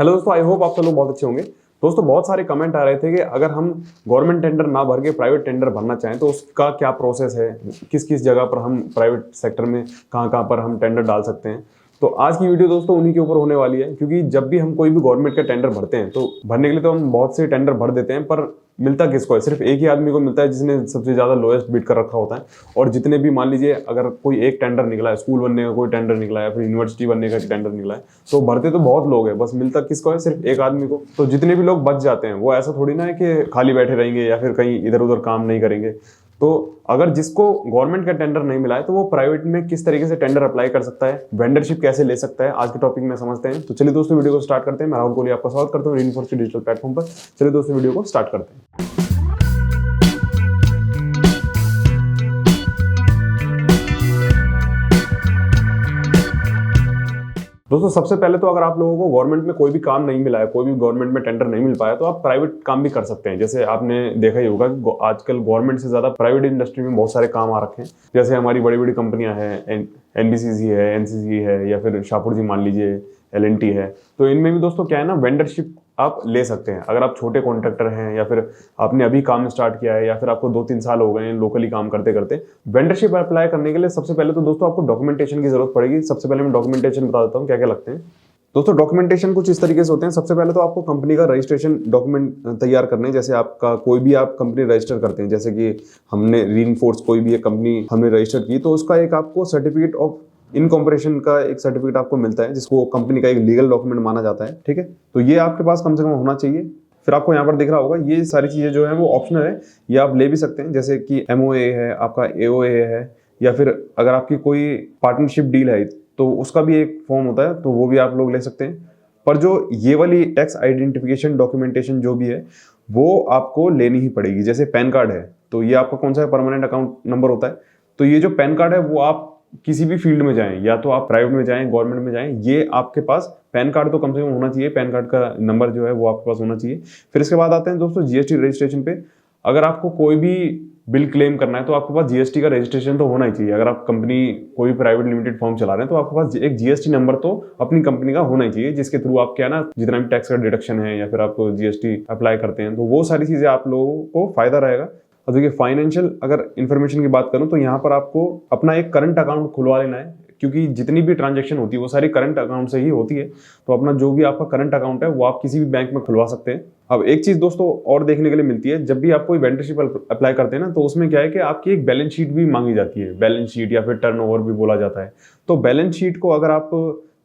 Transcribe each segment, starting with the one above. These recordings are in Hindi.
हेलो दोस्तों, आई होप आप सब लोग बहुत अच्छे होंगे। दोस्तों बहुत सारे कमेंट आ रहे थे कि अगर हम गवर्नमेंट टेंडर ना भर के प्राइवेट टेंडर भरना चाहें तो उसका क्या प्रोसेस है, किस किस जगह पर हम प्राइवेट सेक्टर में कहाँ कहाँ पर हम टेंडर डाल सकते हैं। तो आज की वीडियो दोस्तों उन्हीं के ऊपर होने वाली है, क्योंकि जब भी हम कोई भी गवर्नमेंट का टेंडर भरते हैं तो भरने के लिए तो हम बहुत से टेंडर भर देते हैं, पर मिलता किसको है? सिर्फ एक ही आदमी को मिलता है जिसने सबसे ज़्यादा लोएस्ट बिड कर रखा होता है। और जितने भी मान लीजिए अगर कोई एक टेंडर निकला है, स्कूल बनने का कोई टेंडर निकला है, फिर यूनिवर्सिटी बनने का टेंडर निकला है, तो भरते तो बहुत लोग हैं, बस मिलता किसको है? सिर्फ एक आदमी को। तो जितने भी लोग बच जाते हैं वो ऐसा थोड़ी ना है कि खाली बैठे रहेंगे या फिर कहीं इधर उधर काम नहीं करेंगे। तो अगर जिसको गवर्नमेंट का टेंडर नहीं मिला है तो वो प्राइवेट में किस तरीके से टेंडर अप्लाई कर सकता है, वेंडरशिप कैसे ले सकता है, आज के टॉपिक में समझते हैं। तो चलिए दोस्तों वीडियो को स्टार्ट करते हैं। मैं राहुल कोहली आपका स्वागत करता हूँ रेनफोर्स डिजिटल प्लेटफॉर्म पर। चलिए दोस्तों वीडियो को स्टार्ट करते हैं। दोस्तों सबसे पहले तो अगर आप लोगों को गवर्नमेंट में कोई भी काम नहीं मिला है, कोई भी गवर्नमेंट में टेंडर नहीं मिल पाया, तो आप प्राइवेट काम भी कर सकते हैं। जैसे आपने देखा ही होगा कि आजकल गवर्नमेंट से ज़्यादा प्राइवेट इंडस्ट्री में बहुत सारे काम आ रखे हैं। जैसे हमारी बड़ी बड़ी कंपनियां हैं, एनबीसीसी है, एनसीसी है, या फिर शाहपुर जी मान लीजिए, एलएनटी है। तो इनमें भी दोस्तों क्या है ना, वेंडरशिप आप ले सकते हैं। अगर आप छोटे कॉन्ट्रैक्टर हैं या फिर आपने अभी काम स्टार्ट किया है या फिर आपको 2-3 साल हो गए हैं लोकली काम करते करते, वेंडरशिप अप्लाई करने के लिए सबसे पहले तो दोस्तों आपको डॉक्यूमेंटेशन की जरूरत पड़ेगी। सबसे पहले मैं डॉक्यूमेंटेशन बता देता हूँ क्या क्या लगते हैं। दोस्तों डॉक्यूमेंटेशन कुछ इस तरीके से होते हैं। सबसे पहले तो आपको कंपनी का रजिस्ट्रेशन डॉक्यूमेंट तैयार करने हैं। जैसे आपका कोई भी आप कंपनी रजिस्टर करते हैं, जैसे कि हमने रेनफोर्स कोई भी एक कंपनी हमने रजिस्टर की, तो उसका एक आपको सर्टिफिकेट ऑफ इनकॉर्पोरेशन का एक सर्टिफिकेट आपको मिलता है, जिसको कंपनी का एक लीगल डॉक्यूमेंट माना जाता है। ठीक है, तो ये आपके पास कम से कम होना चाहिए। फिर आपको यहाँ पर दिख रहा होगा ये सारी चीज़ें जो है वो ऑप्शनल है, ये आप ले भी सकते हैं। जैसे कि एमओए है, आपका एओए है, या फिर अगर आपकी कोई पार्टनरशिप डील है तो उसका भी एक फॉर्म होता है, तो वो भी आप लोग ले सकते हैं। पर जो ये वाली टैक्स आइडेंटिफिकेशन डॉक्यूमेंटेशन जो भी है वो आपको लेनी ही पड़ेगी। जैसे पैन कार्ड है, तो ये आपका कौन सा परमानेंट अकाउंट नंबर होता है, तो ये जो पैन कार्ड है वो आप किसी भी फील्ड में जाएं, या तो आप प्राइवेट में जाएं, गवर्नमेंट में जाएं, ये आपके पास पैन कार्ड तो कम से कम होना चाहिए। पैन कार्ड का नंबर जो है वो आपके पास होना चाहिए। फिर इसके बाद आते हैं दोस्तों जीएसटी रजिस्ट्रेशन पे। अगर आपको कोई भी बिल क्लेम करना है तो आपके पास जीएसटी का रजिस्ट्रेशन तो होना ही चाहिए। अगर आप कंपनी कोई प्राइवेट लिमिटेड फर्म चला रहे हैं तो आपके पास एक जीएसटी नंबर तो अपनी कंपनी का होना ही चाहिए, जिसके थ्रू आप क्या ना जितना भी टैक्स का डिडक्शन है या फिर आप जीएसटी अप्लाई करते हैं, तो वो सारी चीजें आप लोगों को फायदा रहेगा। और देखिए फाइनेंशियल अगर इन्फॉर्मेशन की बात करूं तो यहाँ पर आपको अपना एक करंट अकाउंट खुलवा लेना है, क्योंकि जितनी भी ट्रांजैक्शन होती है वो सारी करंट अकाउंट से ही होती है। तो अपना जो भी आपका करंट अकाउंट है वो आप किसी भी बैंक में खुलवा सकते हैं। अब एक चीज दोस्तों और देखने के लिए मिलती है, जब भी आप कोई वेंडरशिप अप्लाई करते हैं ना, तो उसमें क्या है कि आपकी एक बैलेंस शीट भी मांगी जाती है। बैलेंस शीट या फिर टर्नओवर भी बोला जाता है। तो बैलेंस शीट को अगर आप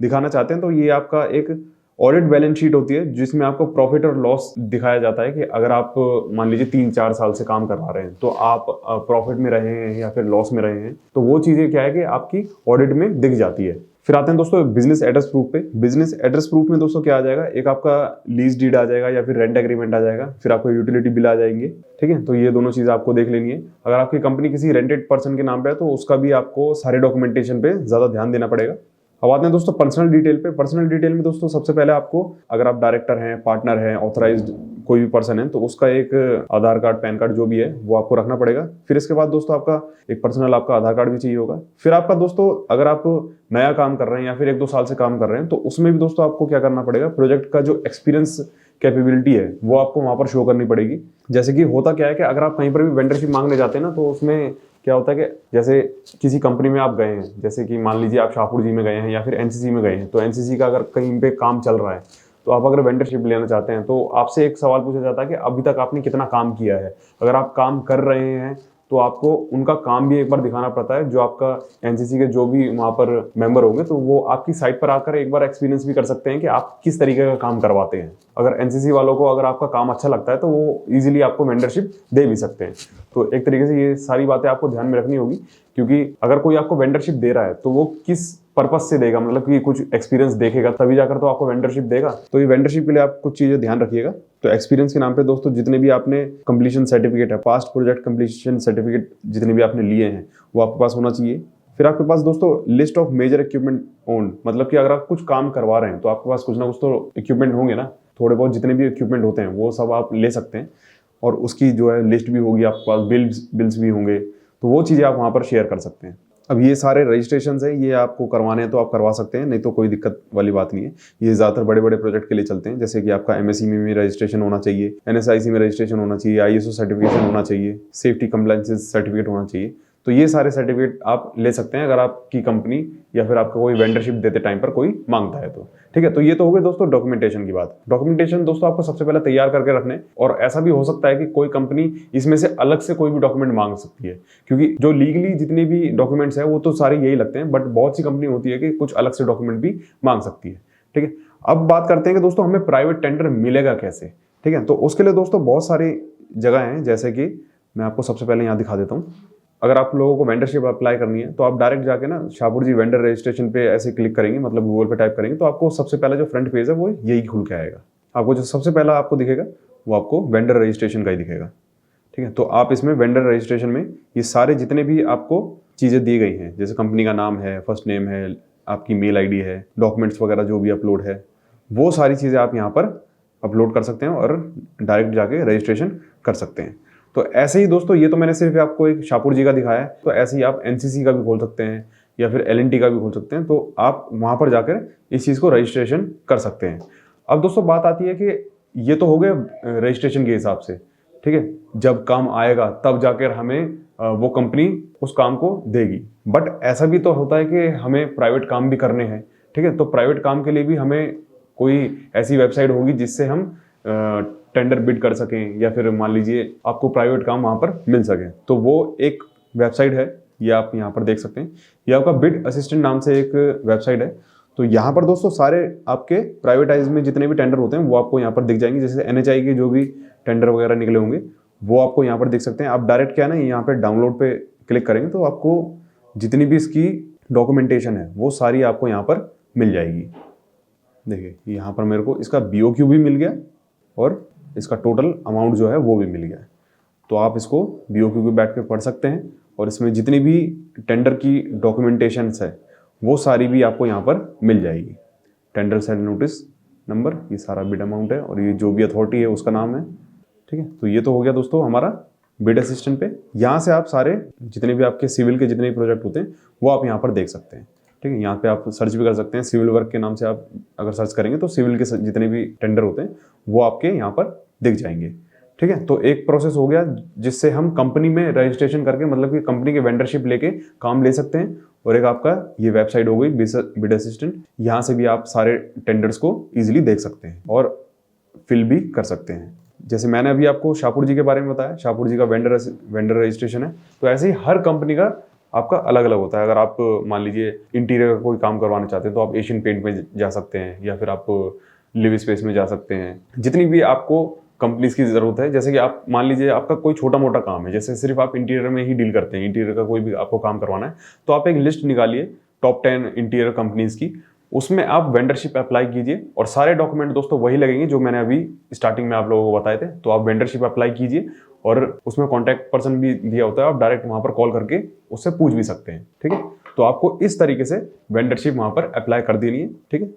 दिखाना चाहते हैं तो ये आपका एक ऑडिट बैलेंस शीट होती है, जिसमें आपको प्रॉफिट और लॉस दिखाया जाता है कि अगर आप मान लीजिए 3-4 साल से काम करवा रहे हैं तो आप प्रॉफिट में रहे हैं या फिर लॉस में रहे हैं, तो वो चीजें क्या है कि आपकी ऑडिट में दिख जाती है। फिर आते हैं दोस्तों बिजनेस एड्रेस प्रूफ पे। बिजनेस एड्रेस प्रूफ में दोस्तों क्या आ जाएगा, एक आपका लीज डीड आ जाएगा या फिर रेंट एग्रीमेंट आ जाएगा, फिर आपको यूटिलिटी बिल आ जाएंगे। ठीक है, तो ये दोनों चीज आपको देख लेनी है। अगर आपकी कंपनी किसी रेंटेड पर्सन के नाम पे है तो उसका भी आपको सारे डॉक्यूमेंटेशन पे ज्यादा ध्यान देना पड़ेगा। अब आते हैं दोस्तों पर्सनल डिटेल पे। पर्सनल डिटेल में दोस्तों सबसे पहले आपको, अगर आप डायरेक्टर हैं, पार्टनर हैं, ऑथराइज्ड कोई भी पर्सन है, तो उसका एक आधार कार्ड, पैन कार्ड जो भी है वो आपको रखना पड़ेगा। फिर इसके बाद दोस्तों आपका एक पर्सनल आपका आधार कार्ड भी चाहिए होगा। फिर आपका दोस्तों अगर आप नया काम कर रहे हैं या फिर 1-2 साल से काम कर रहे हैं तो उसमें भी दोस्तों आपको क्या करना पड़ेगा, प्रोजेक्ट का जो एक्सपीरियंस कैपेबिलिटी है वो आपको वहां पर शो करनी पड़ेगी। जैसे कि होता क्या है कि अगर आप कहीं पर भी वेंडरशिप मांगने जाते हैं ना, तो उसमें क्या होता है कि जैसे किसी कंपनी में आप गए हैं, जैसे कि मान लीजिए आप शाहपुर जी में गए हैं या फिर एनसीसी में गए हैं, तो एनसीसी का अगर कहीं पे काम चल रहा है तो आप अगर वेंडरशिप लेना चाहते हैं तो आपसे एक सवाल पूछा जाता है कि अभी तक आपने कितना काम किया है। अगर आप काम कर रहे हैं तो आपको उनका काम भी एक बार दिखाना पड़ता है। जो आपका एनसीसी के जो भी वहाँ पर मेंबर होंगे तो वो आपकी साइट पर आकर एक बार एक्सपीरियंस भी कर सकते हैं कि आप किस तरीके का काम करवाते हैं। अगर एनसीसी वालों को अगर आपका काम अच्छा लगता है तो वो इजीली आपको मेंटरशिप दे भी सकते हैं। तो एक तरीके से ये सारी बातें आपको ध्यान में रखनी होगी, क्योंकि अगर कोई आपको वेंडरशिप दे रहा है तो वो किस पर्पस से देगा, मतलब कि कुछ एक्सपीरियंस देखेगा तभी जाकर तो आपको वेंडरशिप देगा। तो ये वेंडरशिप के लिए आप कुछ चीजें ध्यान रखिएगा। तो एक्सपीरियंस के नाम पे दोस्तों जितने भी आपने कंप्लीशन सर्टिफिकेट है, पास्ट प्रोजेक्ट कंप्लीशन सर्टिफिकेट जितने भी आपने लिए हैं वो आपके पास होना चाहिए। फिर आपके पास दोस्तों list of major equipment own, मतलब कि अगर आप कुछ काम करवा रहे हैं तो आपके पास कुछ ना कुछ तो इक्विपमेंट होंगे ना, थोड़े बहुत जितने भी इक्विपमेंट होते हैं वो सब आप ले सकते हैं। और उसकी जो है लिस्ट भी होगी, आपके पास बिल्स भी होंगे, तो वो चीज़ें आप वहाँ पर शेयर कर सकते हैं। अब ये सारे रजिस्ट्रेशन है, ये आपको करवाने हैं तो आप करवा सकते हैं, नहीं तो कोई दिक्कत वाली बात नहीं है। ये ज़्यादातर बड़े बड़े प्रोजेक्ट के लिए चलते हैं, जैसे कि आपका एमएसई में रजिस्ट्रेशन होना चाहिए, एनएसआईसी में रजिस्ट्रेशन होना चाहिए, आईएसओ सर्टिफिकेशन होना चाहिए, सेफ्टी कंप्लायंसेस सर्टिफिकेट होना चाहिए। तो ये सारे सर्टिफिकेट आप ले सकते हैं अगर आपकी कंपनी या फिर आपका कोई वेंडरशिप देते टाइम पर कोई मांगता है तो। ठीक है, तो ये तो हो गई दोस्तों डॉक्यूमेंटेशन की बात। डॉक्यूमेंटेशन दोस्तों आपको सबसे पहले तैयार करके रखने, और ऐसा भी हो सकता है कि कोई कंपनी इसमें से अलग से कोई भी डॉक्यूमेंट मांग सकती है, क्योंकि जो लीगली जितने भी डॉक्यूमेंट्स है वो तो सारे यही लगते हैं, बट बहुत सी कंपनी होती है कि कुछ अलग से डॉक्यूमेंट भी मांग सकती है। ठीक है, अब बात करते हैं कि दोस्तों हमें प्राइवेट टेंडर मिलेगा कैसे। ठीक है, तो उसके लिए दोस्तों बहुत सारी जगह हैं, जैसे कि मैं आपको सबसे पहले यहाँ दिखा देता हूँ। अगर आप लोगों को वेंडरशिप अप्लाई करनी है तो आप डायरेक्ट जाके ना शाहपुर जी वेंडर रजिस्ट्रेशन पे ऐसे क्लिक करेंगे, मतलब गूगल पे टाइप करेंगे, तो आपको सबसे पहला जो फ्रंट पेज है वो यही खुल के आएगा। आपको जो सबसे पहला आपको दिखेगा वो आपको वेंडर रजिस्ट्रेशन का ही दिखेगा। ठीक है, तो आप इसमें वेंडर रजिस्ट्रेशन में ये सारे जितने भी आपको चीज़ें दी गई हैं, जैसे कंपनी का नाम है, फर्स्ट नेम है, आपकी मेल आईडी है, डॉक्यूमेंट्स वगैरह जो भी अपलोड है, वो सारी चीज़ें आप यहाँ पर अपलोड कर सकते हैं और डायरेक्ट जाके रजिस्ट्रेशन कर सकते हैं। तो ऐसे ही दोस्तों, ये तो मैंने सिर्फ आपको एक शाहपुर जी का दिखाया है, तो ऐसे ही आप एनसीसी का भी खोल सकते हैं या फिर एलएनटी का भी खोल सकते हैं, तो आप वहाँ पर जाकर इस चीज़ को रजिस्ट्रेशन कर सकते हैं। अब दोस्तों बात आती है कि ये तो हो गए रजिस्ट्रेशन के हिसाब से। ठीक है, जब काम आएगा तब जाकर हमें वो कंपनी उस काम को देगी, बट ऐसा भी तो होता है कि हमें प्राइवेट काम भी करने हैं। ठीक है, तो प्राइवेट काम के लिए भी हमें कोई ऐसी वेबसाइट होगी जिससे हम टेंडर बिड कर सकें, या फिर मान लीजिए आपको प्राइवेट काम वहाँ पर मिल सके, तो वो एक वेबसाइट है, ये आप यहाँ पर देख सकते हैं। ये आपका बिड असिस्टेंट नाम से एक वेबसाइट है। तो यहाँ पर दोस्तों सारे आपके प्राइवेटाइज में जितने भी टेंडर होते हैं वो आपको यहाँ पर दिख जाएंगे। जैसे एनएचआई के जो भी टेंडर वगैरह निकले होंगे वो आपको यहाँ पर दिख सकते हैं। आप डायरेक्ट क्या है ना, यहाँ पे डाउनलोड पे क्लिक करेंगे तो आपको जितनी भी इसकी डॉक्यूमेंटेशन है वो सारी आपको यहाँ पर मिल जाएगी। देखिए यहाँ पर मेरे को इसका BOQ भी मिल गया और इसका टोटल अमाउंट जो है वो भी मिल गया है। तो आप इसको BOQ पे बैठ के पढ़ सकते हैं, और इसमें जितनी भी टेंडर की डॉक्यूमेंटेशंस है वो सारी भी आपको यहाँ पर मिल जाएगी। टेंडर सेल नोटिस नंबर, ये सारा बिड अमाउंट है, और ये जो भी अथॉरिटी है उसका नाम है। ठीक है, तो ये तो हो गया दोस्तों हमारा बिड असिस्टेंट पे। यहाँ से आप सारे जितने भी आपके सिविल के जितने भी प्रोजेक्ट होते हैं वो आप यहाँ पर देख सकते हैं। ठीक है, यहाँ पे आप सर्च भी कर सकते हैं, सिविल वर्क के नाम से आप अगर सर्च करेंगे तो सिविल के जितने भी टेंडर होते हैं वो आपके यहाँ पर दिख जाएंगे। ठीक है, तो एक प्रोसेस हो गया जिससे हम कंपनी में रजिस्ट्रेशन करके, मतलब कि कंपनी के वेंडरशिप लेके काम ले सकते हैं। और एक आपका ये वेबसाइट हो गई बिड असिस्टेंट, यहाँ से भी आप सारे टेंडर्स को ईजिली देख सकते हैं और फिल भी कर सकते हैं। जैसे मैंने अभी आपको शाहपुर जी के बारे में बताया, शाहपुर जी का वेंडर रजिस्ट्रेशन है, तो ऐसे ही हर कंपनी का आपका अलग अलग होता है। अगर आप मान लीजिए इंटीरियर का कोई काम करवाना चाहते हैं तो आप एशियन पेंट में जा सकते हैं, या फिर आप लिव स्पेस में जा सकते हैं। जितनी भी आपको कंपनीज की ज़रूरत है, जैसे कि आप मान लीजिए आपका कोई छोटा मोटा काम है, जैसे सिर्फ आप इंटीरियर में ही डील करते हैं, इंटीरियर का कोई भी आपको काम करवाना है, तो आप एक लिस्ट निकालिए टॉप 10 इंटीरियर कंपनीज की, उसमें आप वेंडरशिप अप्लाई कीजिए, और सारे डॉक्यूमेंट दोस्तों वही लगेंगे जो मैंने अभी स्टार्टिंग में आप लोगों को बताए थे। तो आप वेंडरशिप अप्लाई कीजिए, और उसमें कॉन्टैक्ट पर्सन भी दिया होता है, आप डायरेक्ट वहाँ पर कॉल करके उससे पूछ भी सकते हैं। ठीक है, तो आपको इस तरीके से वेंडरशिप वहाँ पर अप्लाई कर देनी है। ठीक है,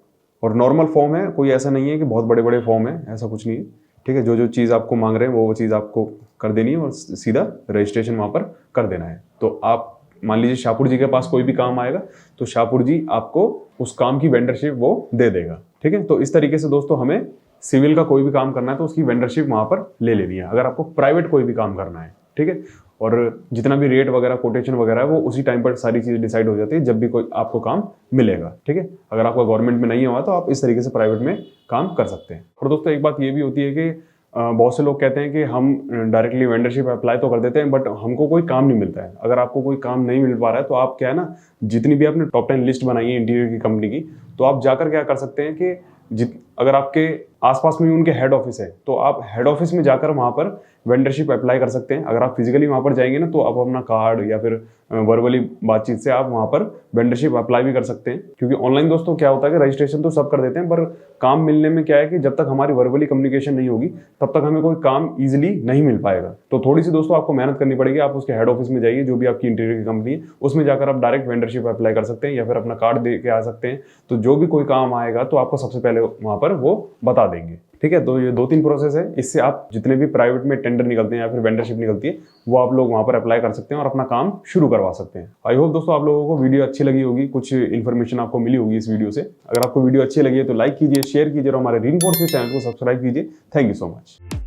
और नॉर्मल फॉर्म है, कोई ऐसा नहीं है कि बहुत बड़े बड़े फॉर्म है, ऐसा कुछ नहीं है। ठीक है, जो जो चीज़ आपको मांग रहे हैं वो चीज़ आपको कर देनी है, और सीधा रजिस्ट्रेशन वहाँ पर कर देना है। तो आप मान लीजिए शाहपुर जी के पास कोई भी काम आएगा तो शाहपुर जी आपको उस काम की वेंडरशिप वो दे देगा। ठीक है, तो इस तरीके से दोस्तों हमें सिविल का कोई भी काम करना है तो उसकी वेंडरशिप वहाँ पर ले लेनी है, अगर आपको प्राइवेट कोई भी काम करना है। ठीक है, और जितना भी रेट वगैरह कोटेशन वगैरह है वो उसी टाइम पर सारी चीज़ें डिसाइड हो जाती है जब भी कोई आपको काम मिलेगा। ठीक है, अगर आपका गवर्नमेंट में नहीं हुआ तो आप इस तरीके से प्राइवेट में काम कर सकते हैं। और दोस्तों एक बात ये भी होती है कि बहुत से लोग कहते हैं कि हम डायरेक्टली वेंडरशिप अप्लाई तो कर देते हैं बट हमको कोई काम नहीं मिलता है। अगर आपको कोई काम नहीं मिल पा रहा है तो आप क्या है ना, जितनी भी आपने टॉप 10 लिस्ट बनाई है इंटीरियर की कंपनी की, तो आप जाकर क्या कर सकते हैं कि अगर आपके आसपास में उनके हेड ऑफिस है तो आप हेड ऑफिस में जाकर वहाँ पर वेंडरशिप अप्लाई कर सकते हैं। अगर आप फिजिकली वहाँ पर जाएंगे ना तो आप अपना कार्ड या फिर वर्बली बातचीत से आप वहाँ पर वेंडरशिप अप्लाई भी कर सकते हैं। क्योंकि ऑनलाइन दोस्तों क्या होता है कि रजिस्ट्रेशन तो सब कर देते हैं, पर काम मिलने में क्या है कि जब तक हमारी वर्बली कम्युनिकेशन नहीं होगी तब तक हमें कोई काम ईजिली नहीं मिल पाएगा। तो थोड़ी सी दोस्तों आपको मेहनत करनी पड़ेगी। आप उसके हेड ऑफिस में जाइए, जो भी आपकी इंटीरियर की कंपनी है उसमें जाकर आप डायरेक्ट वेंडरशिप अप्लाई कर सकते हैं या फिर अपना कार्ड दे के आ सकते हैं। तो जो भी कोई काम आएगा तो आपको सबसे पहले वहाँ पर पर वो बता देंगे। ठीक है, तो ये 2-3 प्रोसेस है, इससे आप जितने भी प्राइवेट में टेंडर निकलते हैं या फिर वेंडरशिप निकलती है वो आप लोग वहां पर अप्लाई कर सकते हैं और अपना काम शुरू करवा सकते हैं। आई होप दोस्तों आप लोगों को वीडियो अच्छी लगी होगी, कुछ इन्फॉर्मेशन आपको मिली होगी इस वीडियो से। अगर आपको वीडियो अच्छी लगी है तो लाइक कीजिए, शेयर कीजिए और हमारे रीइंफोर्स चैनल को सब्सक्राइब कीजिए। Thank you so much.